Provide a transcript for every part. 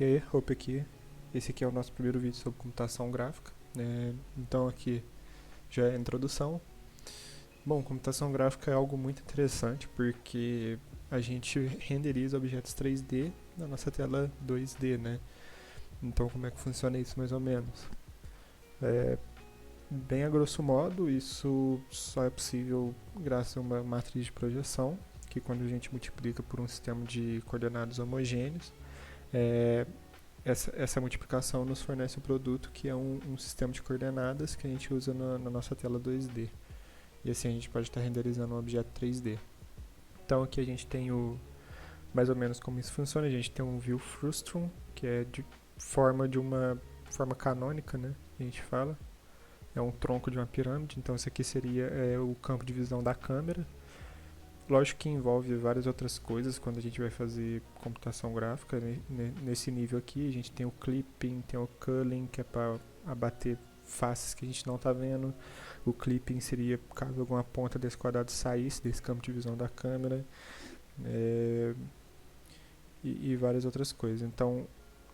E aí, Hope aqui. Esse aqui é o nosso primeiro vídeo sobre computação gráfica, né? Então aqui já é a introdução. Bom, computação gráfica é algo muito interessante porque a gente renderiza objetos 3D na nossa tela 2D, né? Então como é que funciona isso mais ou menos? Bem a grosso modo, isso só é possível graças a uma matriz de projeção, que quando a gente multiplica por um sistema de coordenadas homogêneos, é, essa multiplicação nos fornece o produto que é um sistema de coordenadas que a gente usa na nossa tela 2D. E assim a gente pode estar renderizando um objeto 3D. Então aqui a gente tem mais ou menos como isso funciona. A gente tem um view frustum, que é de uma forma canônica, né? A gente fala. É um tronco de uma pirâmide. Então isso aqui seria o campo de visão da câmera. Lógico que envolve várias outras coisas quando a gente vai fazer computação gráfica. Nesse nível aqui, a gente tem o clipping, tem o culling, que é para abater faces que a gente não está vendo. O clipping seria caso alguma ponta desse quadrado saísse desse campo de visão da câmera. E várias outras coisas. Então,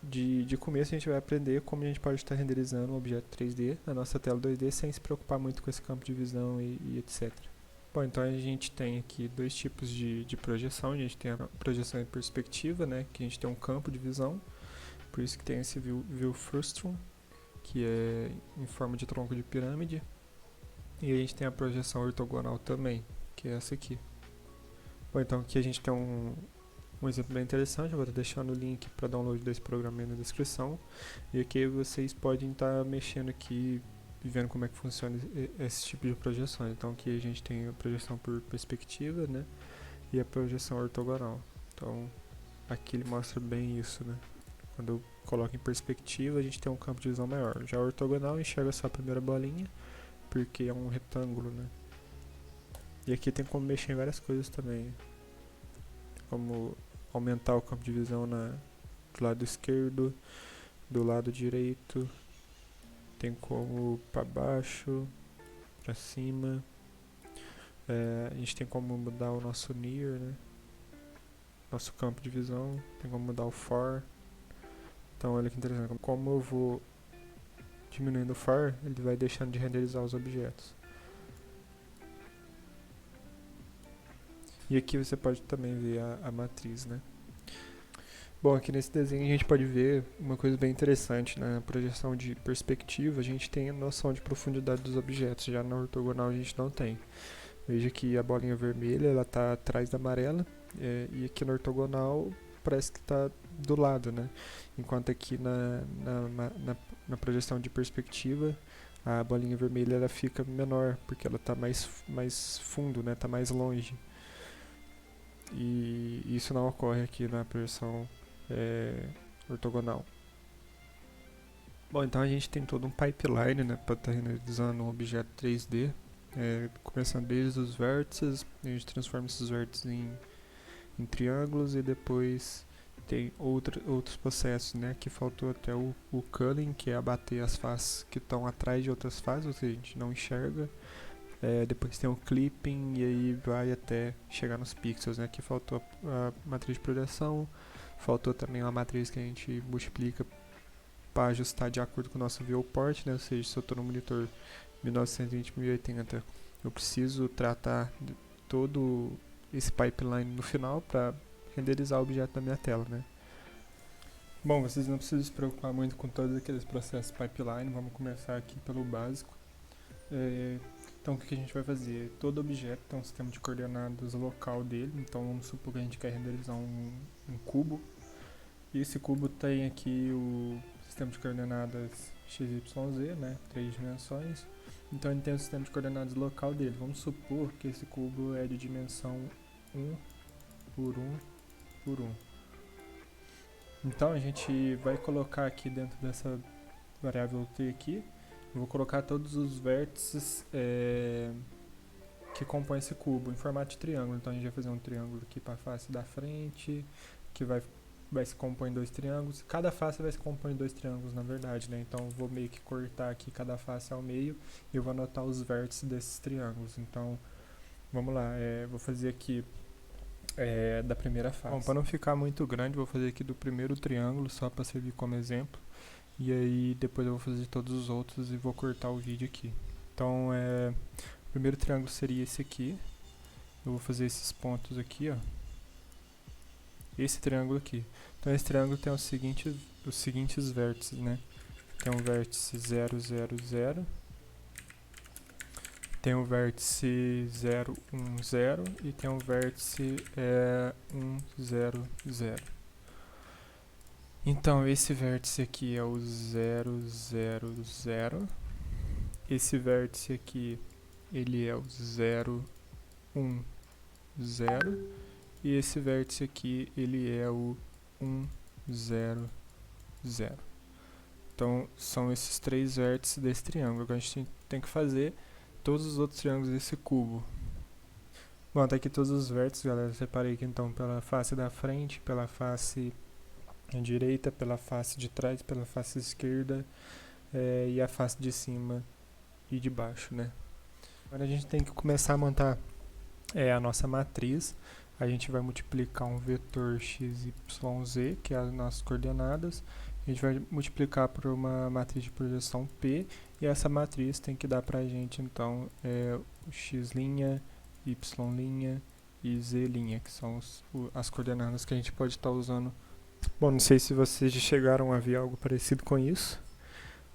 de começo, a gente vai aprender como a gente pode estar renderizando um objeto 3D na nossa tela 2D sem se preocupar muito com esse campo de visão e etc. Bom, então a gente tem aqui dois tipos de projeção. A gente tem a projeção em perspectiva, né, que a gente tem um campo de visão, por isso que tem esse view frustum, que é em forma de tronco de pirâmide. E a gente tem a projeção ortogonal também, que é essa aqui. Bom, então aqui a gente tem um exemplo bem interessante. Eu vou estar deixando o link para download desse programa aí na descrição. E aqui vocês podem estar mexendo aqui e vendo como é que funciona esse tipo de projeções. Então aqui a gente tem a projeção por perspectiva, né, e a projeção ortogonal. Então aqui ele mostra bem isso, né. Quando eu coloco em perspectiva, a gente tem um campo de visão maior. Já a ortogonal enxerga só a primeira bolinha, porque é um retângulo, né. E aqui tem como mexer em várias coisas também, como aumentar o campo de visão do lado esquerdo, do lado direito, tem como para baixo, para cima. A gente tem como mudar o nosso near, né? Nosso campo de visão, tem como mudar o far. Então olha que interessante, como eu vou diminuindo o far, ele vai deixando de renderizar os objetos. E aqui você pode também ver a matriz, né? Bom, aqui nesse desenho a gente pode ver uma coisa bem interessante. Na projeção de perspectiva, a gente tem a noção de profundidade dos objetos, já na ortogonal a gente não tem. Veja que a bolinha vermelha ela está atrás da amarela, e aqui na ortogonal parece que está do lado, né? Enquanto aqui na projeção de perspectiva, a bolinha vermelha ela fica menor, porque ela está mais fundo, né? Está mais longe. E isso não ocorre aqui na projeção ortogonal. Bom, então a gente tem todo um pipeline, né, para estar renderizando um objeto 3D, começando desde os vértices, a gente transforma esses vértices em triângulos e depois tem outros processos, né, que faltou até o culling, que é abater as faces que estão atrás de outras faces, ou seja, a gente não enxerga. Depois tem o clipping e aí vai até chegar nos pixels, né, que faltou a matriz de projeção, faltou também uma matriz que a gente multiplica para ajustar de acordo com o nosso viewport, né? Ou seja, se eu estou no monitor 1920x1080, eu preciso tratar de todo esse pipeline no final para renderizar o objeto da minha tela, né? Bom, vocês não precisam se preocupar muito com todos aqueles processos pipeline. Vamos começar aqui pelo básico. Então o que a gente vai fazer? Todo objeto tem um sistema de coordenadas local dele. Então vamos supor que a gente quer renderizar um cubo. E esse cubo tem aqui o sistema de coordenadas XYZ, né, 3 dimensões. Então ele tem o sistema de coordenadas local dele. Vamos supor que esse cubo é de dimensão 1 por 1 por 1. Então a gente vai colocar aqui dentro dessa variável t aqui, eu vou colocar todos os vértices que compõem esse cubo em formato de triângulo. Então a gente vai fazer um triângulo aqui para a face da frente, que vai se compor em dois triângulos. Cada face vai se compor em dois triângulos, na verdade, né? Então eu vou meio que cortar aqui cada face ao meio e eu vou anotar os vértices desses triângulos. Então, vamos lá, vou fazer aqui da primeira fase. Bom, para não ficar muito grande, vou fazer aqui do primeiro triângulo, só para servir como exemplo. E aí depois eu vou fazer todos os outros e vou cortar o vídeo aqui. Então, o primeiro triângulo seria esse aqui. Eu vou fazer esses pontos aqui, ó. Esse triângulo aqui. Então esse triângulo tem os seguintes vértices, né? Tem um vértice 0, 0, 0. Tem um vértice 0, 1, 0. E tem um vértice 1, 0, 0. Então esse vértice aqui é o 0, 0, 0. Esse vértice aqui, ele é o 0, 1, 0. E esse vértice aqui, ele é o 1, 0, 0. Então, são esses três vértices desse triângulo. Agora a gente tem que fazer todos os outros triângulos desse cubo. Bom, tá aqui todos os vértices, galera. Eu separei aqui então pela face da frente, pela face direita, pela face de trás, pela face esquerda e a face de cima e de baixo, né? Agora a gente tem que começar a montar a nossa matriz. A gente vai multiplicar um vetor x, y, z, que é as nossas coordenadas. A gente vai multiplicar por uma matriz de projeção P, e essa matriz tem que dar pra gente, então, o x', y' e z', que são as coordenadas que a gente pode estar usando. Bom, não sei se vocês já chegaram a ver algo parecido com isso,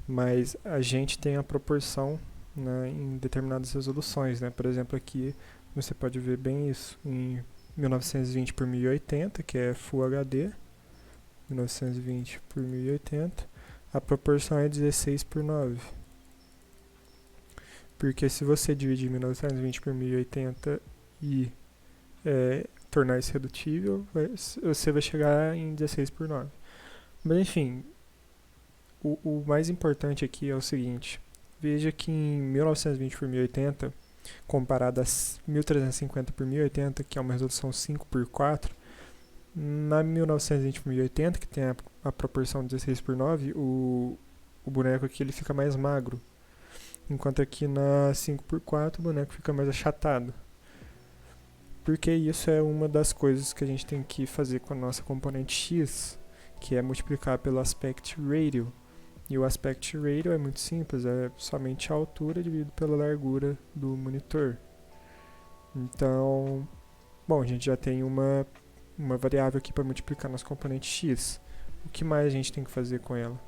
mas a gente tem a proporção, né, em determinadas resoluções, né? Por exemplo, aqui você pode ver bem isso em 1920 por 1080, que é Full HD, 1920 por 1080, a proporção é 16 por 9. Porque se você dividir 1920 por 1080 e tornar isso redutível, você vai chegar em 16 por 9. Mas enfim, o mais importante aqui é o seguinte: veja que em 1920 por 1080, comparado a 1350 por 1080, que é uma resolução 5 por 4, na 1920 por 1080, que tem a proporção 16 por 9, o boneco aqui ele fica mais magro, enquanto aqui na 5 por 4 o boneco fica mais achatado. Porque isso é uma das coisas que a gente tem que fazer com a nossa componente x, que é multiplicar pelo aspect ratio. E o aspect ratio é muito simples, é somente a altura dividido pela largura do monitor. Então, bom, a gente já tem uma variável aqui para multiplicar nosso componente x. O que mais a gente tem que fazer com ela?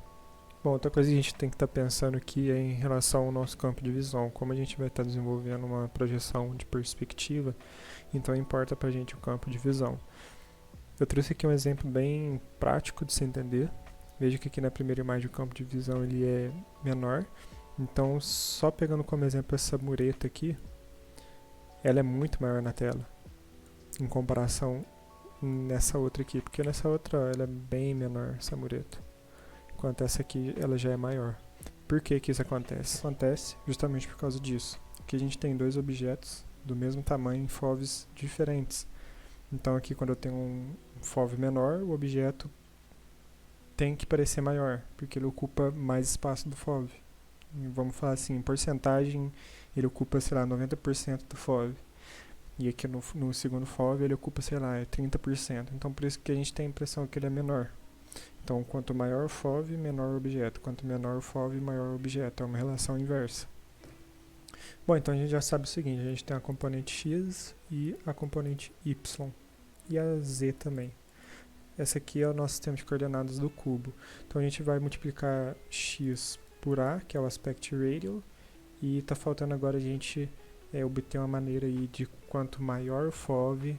Bom, outra coisa que a gente tem que estar pensando aqui é em relação ao nosso campo de visão. Como a gente vai estar desenvolvendo uma projeção de perspectiva, então importa para a gente o campo de visão. Eu trouxe aqui um exemplo bem prático de se entender. Veja que aqui na primeira imagem o campo de visão ele é menor. Então, só pegando como exemplo essa mureta aqui, ela é muito maior na tela, em comparação nessa outra aqui, porque nessa outra ela é bem menor, essa mureta, enquanto essa aqui ela já é maior. Por que que isso acontece? Acontece justamente por causa disso, que a gente tem dois objetos do mesmo tamanho em FOVs diferentes. Então aqui quando eu tenho um FOV menor, o objeto tem que parecer maior, porque ele ocupa mais espaço do FOV. E vamos falar assim, em porcentagem, ele ocupa, sei lá, 90% do FOV. E aqui no segundo FOV ele ocupa, sei lá, 30%. Então por isso que a gente tem a impressão que ele é menor. Então quanto maior o FOV, menor o objeto. Quanto menor o FOV, maior o objeto. É uma relação inversa. Bom, então a gente já sabe o seguinte, a gente tem a componente x e a componente y. E a z também. Essa aqui é o nosso sistema de coordenadas do cubo. Então a gente vai multiplicar x por a, que é o aspect ratio, e está faltando agora a gente obter uma maneira aí de quanto maior o FOV,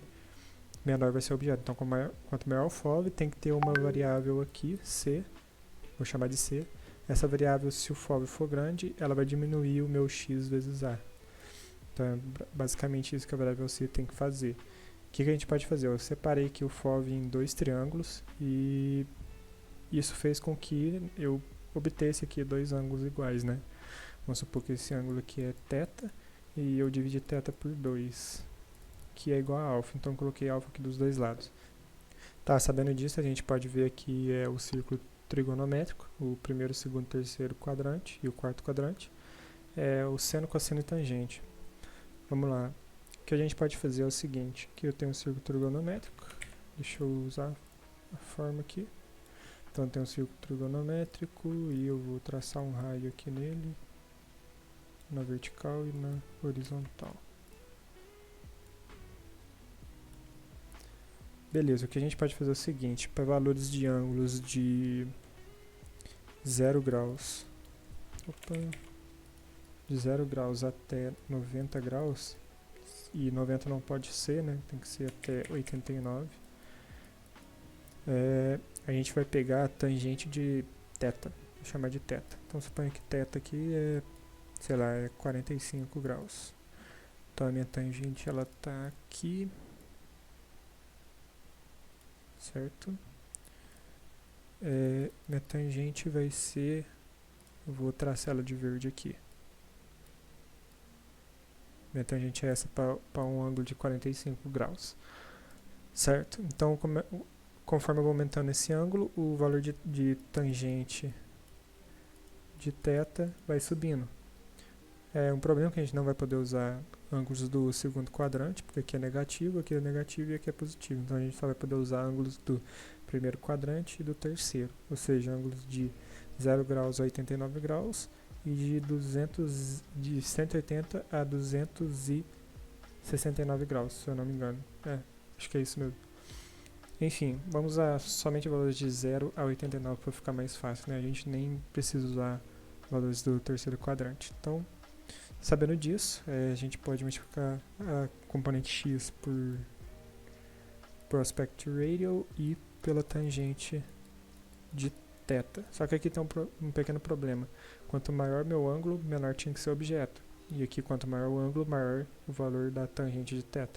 menor vai ser o objeto. Então quanto maior o FOV, tem que ter uma variável aqui, c, vou chamar de c. Essa variável, se o FOV for grande, ela vai diminuir o meu x vezes a. Então é basicamente isso que a variável c tem que fazer. O que a gente pode fazer? Eu separei aqui o FOV em dois triângulos e isso fez com que eu obtesse aqui dois ângulos iguais, né? Vamos supor que esse ângulo aqui é θ e eu dividi θ por 2, que é igual a alfa. Então eu coloquei alfa aqui dos dois lados. Tá, sabendo disso, a gente pode ver aqui o círculo trigonométrico, o primeiro, segundo, terceiro quadrante e o quarto quadrante. O seno, cosseno e tangente. Vamos lá. que a gente pode fazer é o seguinte, aqui eu tenho um círculo trigonométrico, deixa eu usar a forma aqui. Então tem um círculo trigonométrico e eu vou traçar um raio aqui nele, na vertical e na horizontal. Beleza, o que a gente pode fazer é o seguinte, para valores de ângulos de 0 graus, de 0 graus até 90 graus, e 90 não pode ser, né, tem que ser até 89, a gente vai pegar a tangente de θ, vou chamar de θ. Então suponha que θ aqui é, sei lá, é 45 graus. Então a minha tangente ela tá aqui, certo? Minha tangente vai ser, eu vou traçar ela de verde aqui. Minha tangente é essa para um ângulo de 45 graus, certo? Então conforme eu vou aumentando esse ângulo, o valor de tangente de θ vai subindo. É um problema que a gente não vai poder usar ângulos do segundo quadrante, porque aqui é negativo e aqui é positivo. Então a gente só vai poder usar ângulos do primeiro quadrante e do terceiro, ou seja, ângulos de 0 graus a 89 graus e de 180 a 269 graus, se eu não me engano. Acho que é isso mesmo. Enfim, vamos usar somente valores de 0 a 89 para ficar mais fácil, né? A gente nem precisa usar valores do terceiro quadrante. Então, sabendo disso, a gente pode multiplicar a componente x por aspect ratio e pela tangente de θ. Só que aqui tem um pequeno problema. Quanto maior meu ângulo, menor tinha que ser o objeto. E aqui, quanto maior o ângulo, maior o valor da tangente de θ.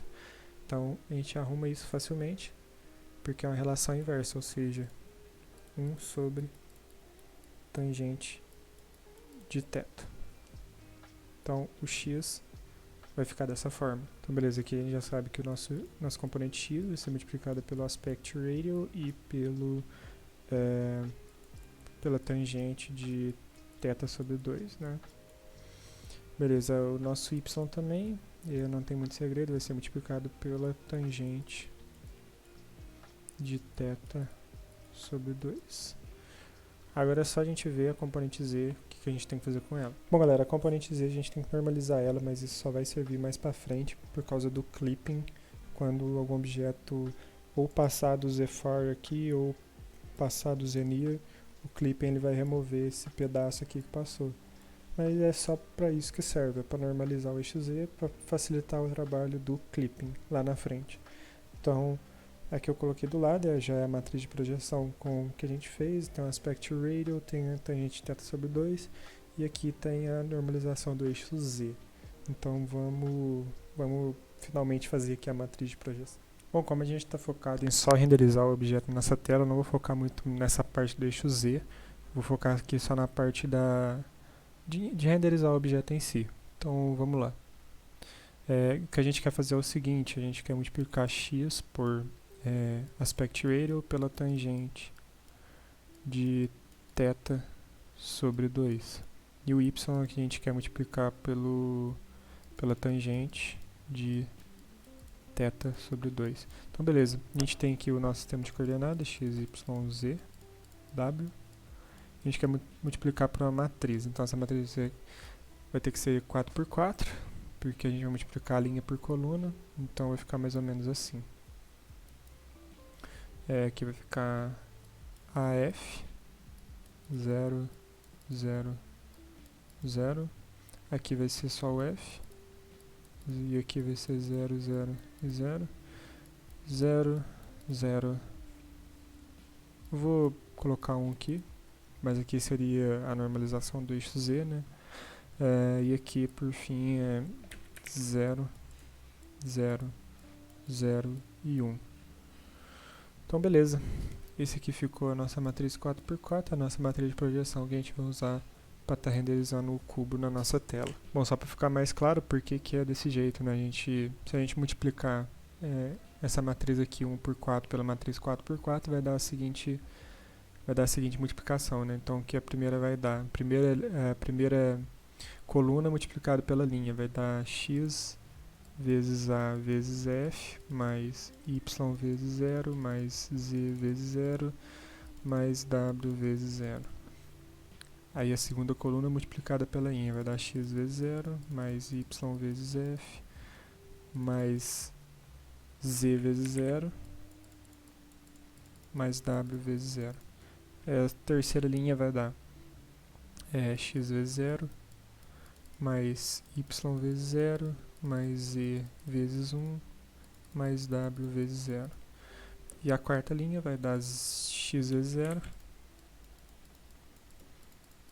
Então, a gente arruma isso facilmente, porque é uma relação inversa, ou seja, 1 sobre tangente de θ. Então, o x vai ficar dessa forma. Então, beleza, aqui a gente já sabe que o nosso componente x vai ser multiplicado pelo aspect ratio e pela tangente de θ sobre 2, né? Beleza, o nosso y também, não tem muito segredo, vai ser multiplicado pela tangente de θ sobre 2. Agora é só a gente ver a componente z, o que a gente tem que fazer com ela. Bom galera, a componente z a gente tem que normalizar ela, mas isso só vai servir mais pra frente por causa do clipping, quando algum objeto ou passar do z-far aqui ou passar do z-near, o clipping ele vai remover esse pedaço aqui que passou. Mas é só para isso que serve, é para normalizar o eixo z, para facilitar o trabalho do clipping lá na frente. Então, aqui eu coloquei do lado, já é a matriz de projeção com o que a gente fez, tem o aspect ratio, tem a tangente θ sobre 2, e aqui tem a normalização do eixo z. Então vamos finalmente fazer aqui a matriz de projeção. Bom, como a gente está focado em só renderizar o objeto nessa tela, eu não vou focar muito nessa parte do eixo z, vou focar aqui só na parte de renderizar o objeto em si. Então vamos lá. O que a gente quer fazer é o seguinte, a gente quer multiplicar x por aspect ratio pela tangente de θ sobre 2. E o y que a gente quer multiplicar pela tangente de θ sobre 2. Então beleza, a gente tem aqui o nosso sistema de coordenadas, x, y, z, w. A gente quer multiplicar por uma matriz, então essa matriz vai ter que ser 4 por 4, porque a gente vai multiplicar a linha por coluna, então vai ficar mais ou menos assim. Aqui vai ficar AF 0, 0, 0. Aqui vai ser só o F. E aqui vai ser 0, 0 e 0. 0, 0. Vou colocar 1 aqui, mas aqui seria a normalização do eixo Z, né? E aqui, por fim, é 0, 0, 0 e 1. Então, beleza. Esse aqui ficou a nossa matriz 4x4, a nossa matriz de projeção que a gente vai usar para estar renderizando o cubo na nossa tela. Bom, só para ficar mais claro por que é desse jeito, né? Se a gente multiplicar essa matriz aqui 1x4 pela matriz 4x4, vai dar a seguinte multiplicação, né? Então, o que a primeira vai dar? A primeira coluna multiplicada pela linha vai dar x vezes A vezes F, mais Y vezes 0, mais Z vezes 0, mais W vezes 0. Aí a segunda coluna multiplicada pela in vai dar x vezes 0, mais y vezes f, mais z vezes 0, mais w vezes 0. A terceira linha vai dar x vezes 0, mais y vezes 0, mais z vezes 1, mais w vezes 0. E a quarta linha vai dar x vezes 0,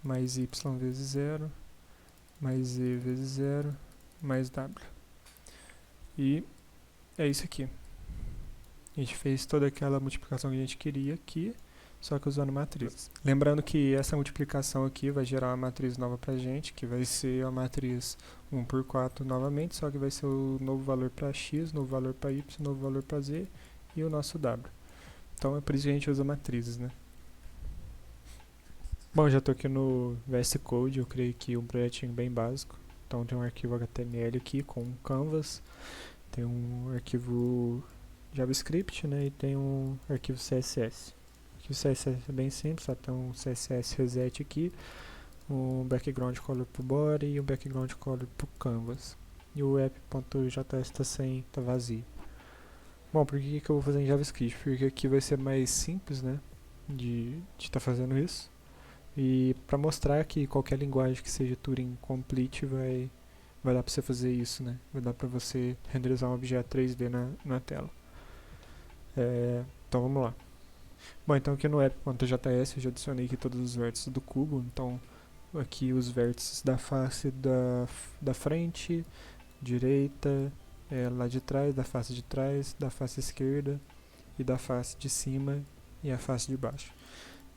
mais y vezes 0, mais z vezes 0, mais w. E é isso aqui. A gente fez toda aquela multiplicação que a gente queria aqui, só que usando matrizes. Lembrando que essa multiplicação aqui vai gerar uma matriz nova pra gente, que vai ser a matriz 1 por 4 novamente, só que vai ser o novo valor para x, novo valor para y, novo valor para z e o nosso w. Então é por isso que a gente usa matrizes, né? Bom, já estou aqui no VS Code, eu criei aqui um projetinho bem básico. Então tem um arquivo HTML aqui com um canvas, tem um arquivo JavaScript, né, e tem um arquivo CSS. O arquivo CSS é bem simples, só tem um CSS reset aqui, um background color pro body e um background color pro canvas. E o app.js tá vazio. Bom, por que eu vou fazer em JavaScript? Porque aqui vai ser mais simples, né, de estar fazendo isso. E para mostrar que qualquer linguagem que seja Turing Complete vai dar para você fazer isso, né? Vai dar para você renderizar um objeto 3D na tela. Então vamos lá. Bom, então aqui no app.js eu já adicionei aqui todos os vértices do cubo. Então aqui os vértices da face da frente, direita, lá de trás, da face esquerda e da face de cima e a face de baixo.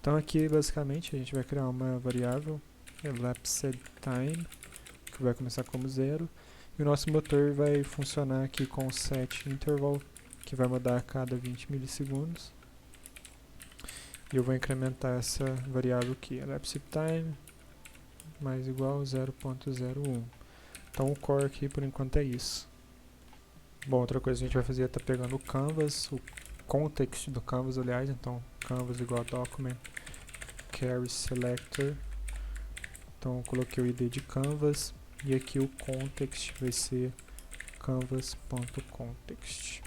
Então aqui basicamente a gente vai criar uma variável, elapsedTime, que vai começar como 0, e o nosso motor vai funcionar aqui com setInterval, que vai mudar a cada 20 milissegundos. E eu vou incrementar essa variável aqui, elapsedTime mais igual 0.01. Então o core aqui por enquanto é isso. Bom, outra coisa que a gente vai fazer é estar pegando o canvas, o context do canvas, aliás, então canvas igual document carry selector. Então eu coloquei o id de canvas e aqui o context vai ser canvas.context.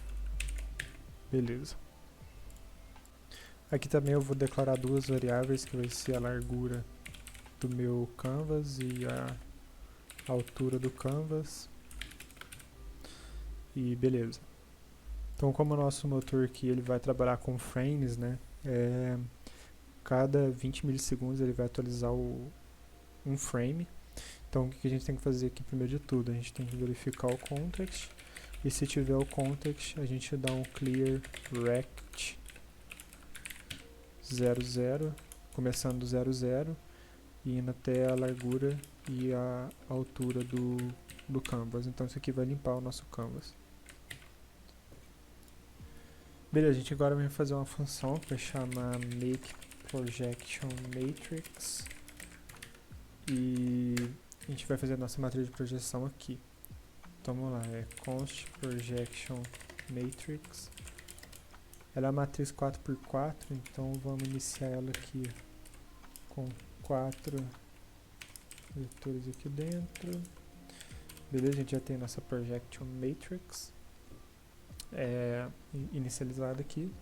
Beleza. Aqui também eu vou declarar duas variáveis, que vai ser a largura do meu canvas e a altura do canvas. E beleza. Então como o nosso motor aqui ele vai trabalhar com frames, né? Cada 20 milissegundos ele vai atualizar um frame. Então o que a gente tem que fazer aqui primeiro de tudo? A gente tem que verificar o context. E se tiver o context, a gente dá um clear rect 00, começando do 00 e indo até a largura e a altura do canvas. Então isso aqui vai limpar o nosso canvas. Beleza, a gente agora vai fazer uma função que vai chamar makeProjectionMatrix e a gente vai fazer a nossa matriz de projeção aqui. Então vamos lá, const projection matrix. Ela é a matriz 4x4, então vamos iniciar ela aqui com 4 vetores aqui dentro. Beleza, a gente já tem nossa projection matrix inicializada aqui.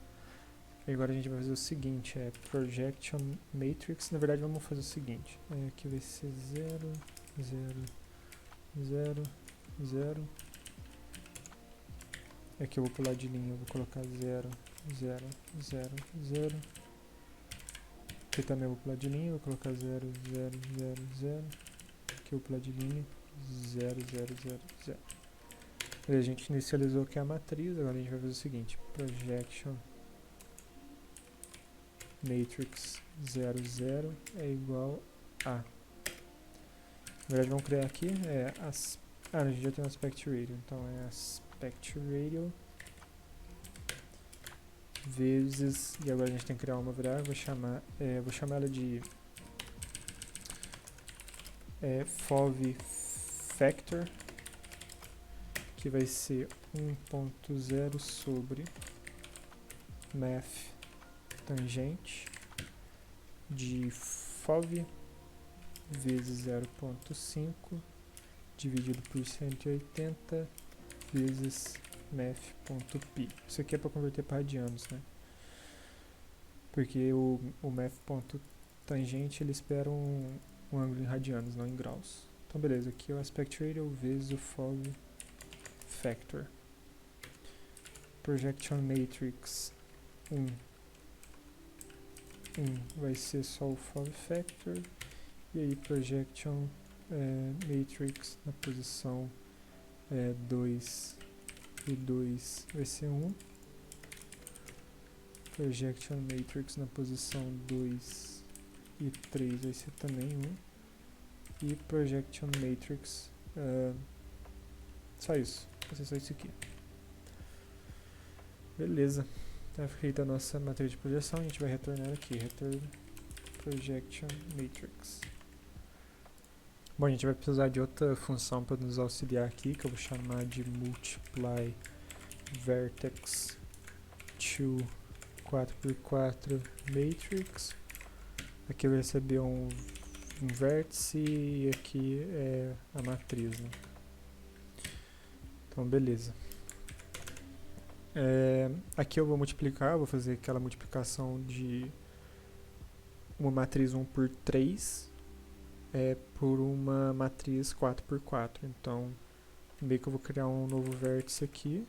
E agora a gente vai fazer o seguinte, projection matrix, na verdade vamos fazer o seguinte, aqui vai ser 0, 0, 0, 0. Aqui eu vou pular de linha, eu vou colocar 0, 0, 0, 0. Aqui também eu vou pular de linha, eu vou colocar 0, 0, 0, 0. Aqui eu vou pular de linha, 0, 0, 0, 0. A gente inicializou aqui a matriz, agora a gente vai fazer o seguinte, projection matrix 0, 0 é igual a... Na verdade vamos criar aqui, a gente já tem um aspect ratio, então é aspect ratio vezes, e agora a gente tem que criar uma variável, vou chamar ela de fov factor, que vai ser 1.0 sobre math tangente de fov vezes 0.5 dividido por 180 vezes math.pi. Isso aqui é para converter para radianos, né? Porque o math.tangente ele espera um ângulo em radianos, não em graus. Então beleza, aqui é o aspect ratio vezes o fog factor. Projection matrix 1 vai ser só o fog factor. E aí projection matrix na posição 2 e 2 vai ser 1. Projection matrix na posição 2 e 3 vai ser também 1. E projection matrix, só isso, vai ser só isso aqui. Beleza, tá feita a nossa matriz de projeção, a gente vai retornar aqui, return projection matrix. Bom, a gente vai precisar de outra função para nos auxiliar aqui, que eu vou chamar de multiply vertex to 4x4 matrix. Aqui eu vou receber um vértice e aqui é a matriz, né? Então beleza. Aqui eu vou multiplicar, vou fazer aquela multiplicação de uma matriz 1 por 3 por uma matriz 4 por 4. Então meio que eu vou criar um novo vértice aqui,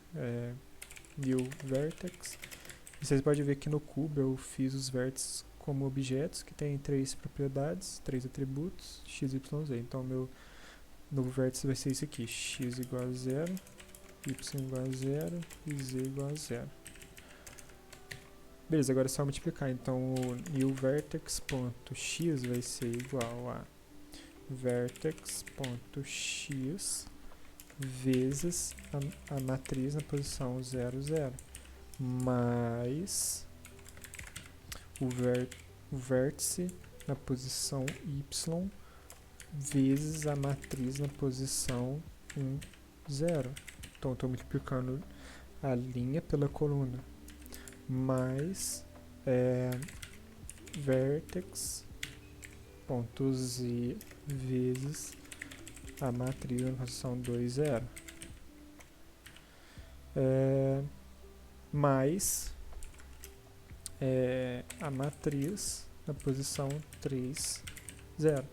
new vertex. E vocês podem ver que no cubo eu fiz os vértices como objetos que tem 3 propriedades, 3 atributos, x, y, z. Então meu novo vértice vai ser esse aqui, x igual a 0, y igual a 0 e z igual a 0. Beleza, agora é só multiplicar. Então o new vertex.x vai ser igual a vertex.x vezes a matriz na posição 0, 0, mais o vértice na posição y vezes a matriz na posição 1, 0. Então estou multiplicando a linha pela coluna, mais vertex.z vezes a matriz na posição 2, 0. Mais a matriz na posição 3, 0.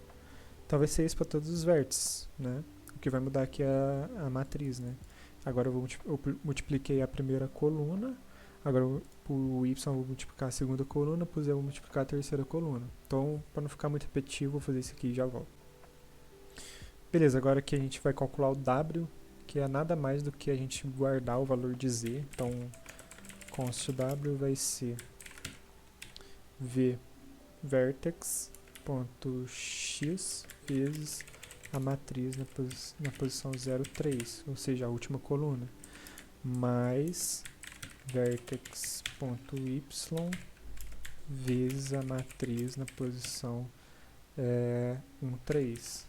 Então vai ser isso para todos os vértices, né? O que vai mudar aqui é a matriz, né? Agora eu multipliquei a primeira coluna, agora o y eu vou multiplicar a segunda coluna, por z eu vou multiplicar a terceira coluna. Então, para não ficar muito repetitivo, vou fazer isso aqui e já volto. Beleza, agora aqui a gente vai calcular o w, que é nada mais do que a gente guardar o valor de z. Então, const w vai ser v vertex.x vezes a matriz na posição 0, 3, ou seja, a última coluna, mais vertex.y vezes a matriz na posição 1, 3,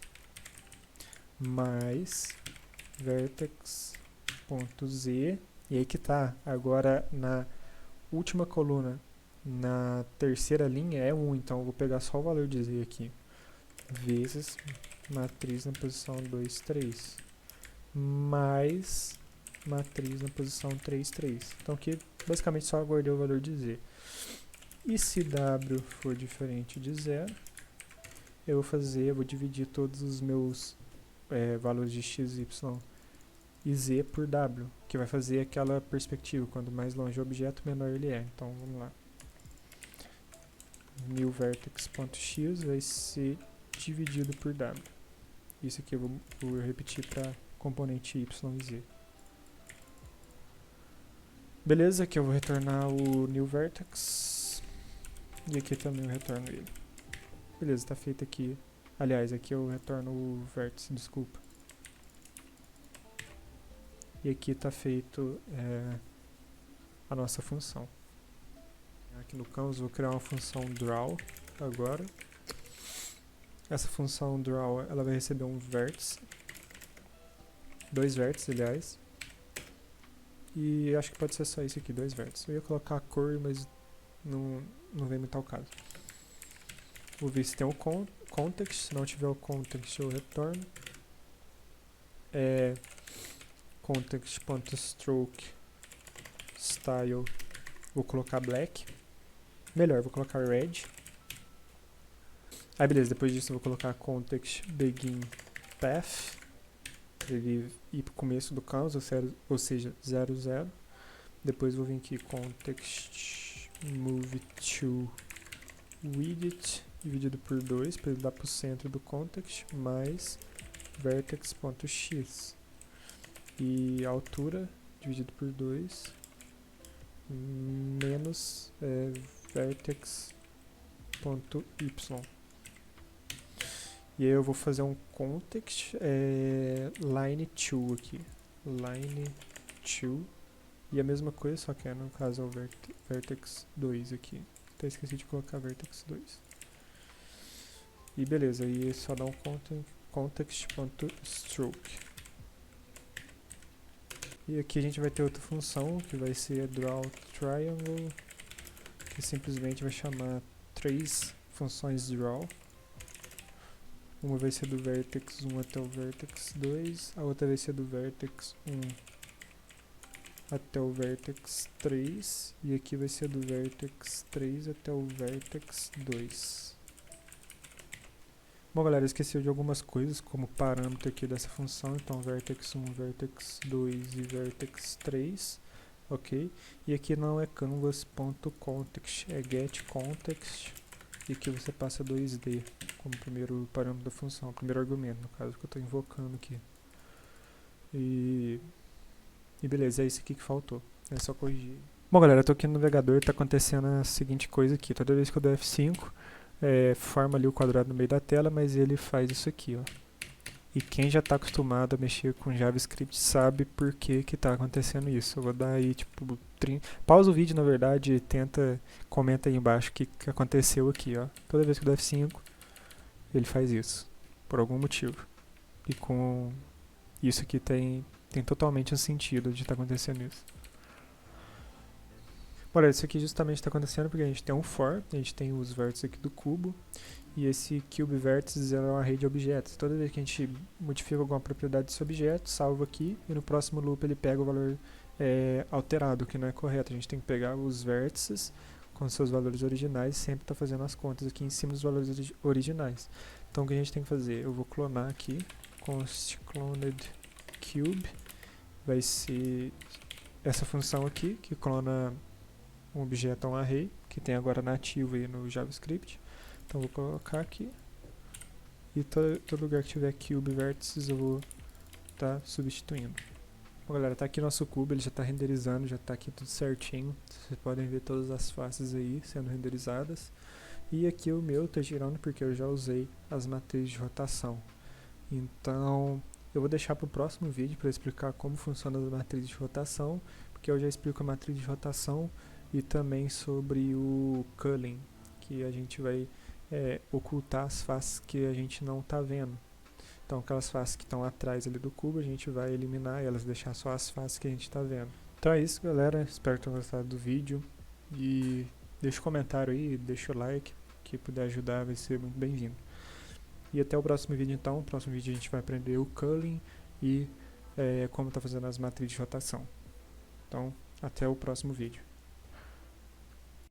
mais vertex.z, e aí que tá, agora na última coluna, na terceira linha é 1, então eu vou pegar só o valor de z aqui, vezes matriz na posição 2, 3, mais matriz na posição 3, 3. Então aqui basicamente só guardei o valor de z. E se w for diferente de 0, eu vou dividir todos os meus valores de x, y e z por w, que vai fazer aquela perspectiva, quando mais longe o objeto, menor ele é. Então vamos lá. New vertex.x vai ser dividido por w. Isso aqui eu vou repetir para componente y e z. Beleza, aqui eu vou retornar o new vertex. E aqui também eu retorno ele. Beleza, está feito aqui. Aliás, aqui eu retorno o vértice, desculpa. E aqui está feito a nossa função. Aqui no Canvas eu vou criar uma função draw agora. Essa função draw ela vai receber um vértice, 2 vértices aliás, E acho que pode ser só isso aqui, 2 vértices. Eu ia colocar a cor, mas não vem muito ao caso. Vou ver se tem o context. Se não tiver o context, eu retorno. Context.stroke style. Vou colocar black. Melhor, vou colocar red. Aí beleza, depois disso eu vou colocar context begin path. Para ele ir para o começo do caos, ou seja, 0, 0. Depois vou vir aqui context move to widget dividido por 2 para ele dar para o centro do context, mais vertex.x. E a altura dividido por 2 menos vertex.y. E aí eu vou fazer um context line 2 aqui. Line 2. E a mesma coisa, só que no caso é o vertex 2 aqui. Até esqueci de colocar vertex 2. E beleza, aí só dá um context.stroke. E aqui a gente vai ter outra função, que vai ser draw triangle, que simplesmente vai chamar 3 funções draw. Uma vai ser do vertex 1 até o vertex 2, a outra vai ser do vertex 1 até o vertex 3, e aqui vai ser do vertex 3 até o vertex 2. Bom, galera, eu esqueci de algumas coisas, como parâmetro aqui dessa função, então vertex 1, vertex 2 e vertex 3, ok? E aqui não é canvas.context, é getContext, e aqui você passa 2D como primeiro parâmetro da função, primeiro argumento, no caso, que eu estou invocando aqui. E beleza, é isso aqui que faltou, é só corrigir. Bom, galera, eu estou aqui no navegador e está acontecendo a seguinte coisa aqui, toda vez que eu dou F5, forma ali o quadrado no meio da tela, mas ele faz isso aqui, ó. E quem já está acostumado a mexer com JavaScript sabe por que que está acontecendo isso. Eu vou dar aí, tipo, pausa o vídeo, na verdade, e comenta aí embaixo o que aconteceu aqui, ó. Toda vez que eu dou F5, ele faz isso, por algum motivo. E com isso aqui tem totalmente um sentido de estar acontecendo isso. Olha, isso aqui justamente está acontecendo porque a gente tem um for, a gente tem os vértices aqui do cubo, e esse cube vértices é uma array de objetos. Toda vez que a gente modifica alguma propriedade desse objeto, salva aqui, e no próximo loop ele pega o valor alterado, que não é correto. A gente tem que pegar os vértices com seus valores originais e sempre está fazendo as contas aqui em cima dos valores originais. Então o que a gente tem que fazer? Eu vou clonar aqui, const cloned cube, vai ser essa função aqui, que clona um objeto a um array, que tem agora nativo aí no JavaScript. Então vou colocar aqui, e todo lugar que tiver cube vértices eu vou estar substituindo. Bom, galera, tá aqui nosso cubo, ele já está renderizando, já está aqui tudo certinho. Vocês podem ver todas as faces aí sendo renderizadas. E aqui o meu está girando porque eu já usei as matrizes de rotação. Então eu vou deixar para o próximo vídeo para explicar como funciona as matrizes de rotação, porque eu já explico a matriz de rotação e também sobre o culling, que a gente vai ocultar as faces que a gente não está vendo. Então aquelas faces que estão atrás ali do cubo, a gente vai eliminar elas, deixar só as faces que a gente está vendo. Então é isso, galera, espero que tenham gostado do vídeo, e deixa um comentário aí, deixa o like, que puder ajudar vai ser muito bem-vindo. E até o próximo vídeo então. No próximo vídeo a gente vai aprender o culling e como está fazendo as matrizes de rotação. Então, até o próximo vídeo.